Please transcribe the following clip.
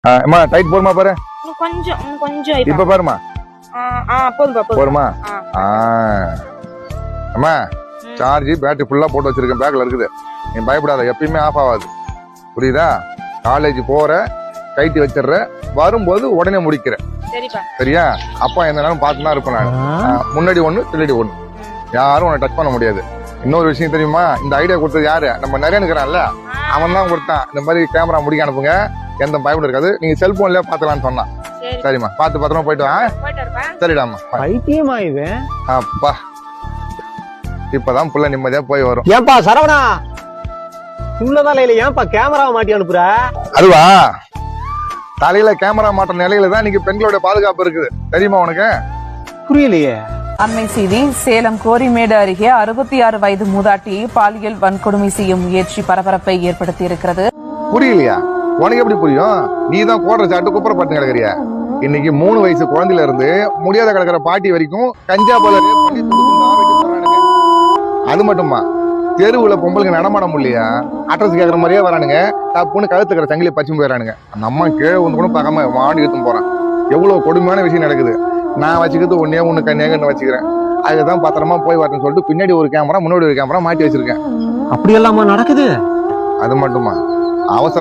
அம்மா டைட் போடுமா பாரு. கொஞ்சம் கொஞ்சம் இப்ப பாருமா. போடுமா. அம்மா சார்ஜ் பேட்டரி ஃபுல்லா போட்டு வச்சிருக்கேன், பேக்ல இருக்குது. நீ பயப்படாத, எப்பயுமே ஆஃப் ஆகாது. புரியுதா? காலேஜ் போற, கைட்டி வச்சிடுற, வரும்போது உடனே முடிக்கிற. சரியா? அப்பா எந்த நேரம் பார்த்துதான் இருப்பேன் நான். முன்னாடி ஒண்ணு பின்னாடி ஒண்ணு, யாரும் உன்னை டச் பண்ண முடியாது. இன்னொரு விஷயம் தெரியுமா? இந்த ஐடியா கொடுத்தது யாரு? நம்ம நிறைய இருக்கிறான்ல, அவன் தான் கொடுத்தான். இந்த மாதிரி கேமரா முடிக்க அனுப்புங்க, எந்த பயப்பட இருக்காது, நீங்க செல்போன்லயே பாத்துலான்னு சொன்னான். சரிம்மா, பார்த்து பத்திரமா போயிட்டு வா. சரிடாமா. பைத்தியமா இது? அப்பா இப்பதான் புள்ள நிம்மதியா போய் வரும். ஏன்பா சரவணா, உள்ளதால இல்ல, ஏன்பா கேமராவை மாட்டி அனுப்புற? அதுவா, தலையில கேமரா மாற்ற நிலையில தான் இன்னைக்கு பெண்களோட பாதுகாப்பு இருக்குது. தெரியுமா உனக்கு? புரியலையே. அண்மை செய்தி, சேலம் கோரிமேடு அருகே 66 வயது மூதாட்டி பாலியல் வன்கொடுமை செய்யும் முயற்சி பரபரப்பை ஏற்படுத்தி இருக்கிறது. புரியலையா? உனக்கு எப்படி புரியும்? நீ தான் கோடுற சாட்டு குப்புற பட்டு கிடக்குறியா? இன்னைக்கு 3 வயசு குழந்தையில இருந்து முடியாத கிடக்கிற பாட்டி வரைக்கும் கஞ்சா போல பண்ணி போறானுங்க. அது மட்டுமா, தெருவுல பொம்பளுக்கு நடமாட முடியலையா, அட்ரஸ் கேட்கற மாதிரியே வரானுங்க. தப்புன்னு கழுத்துக்கிற சங்கிலி பச்சும் போயிடறானுங்க. அந்த அம்மா கீழே ஒன்று கூட பார்க்காம வாடி எடுத்து போறான். எவ்வளவு கொடுமையான விஷயம் நடக்குது. நான் வச்சுக்கிறது ஒன்னே ஒண்ணு கன்னியாகன்னு வச்சுக்கிறேன். அதுதான் பத்திரமா போய் வரணும்னு சொல்லிட்டு பின்னாடி ஒரு கேமரா, முன்னாடி ஒரு கேமரா மாட்டி வச்சிருக்கேன். அப்படி எல்லாமா நடக்குது? அது மட்டுமா, அவசர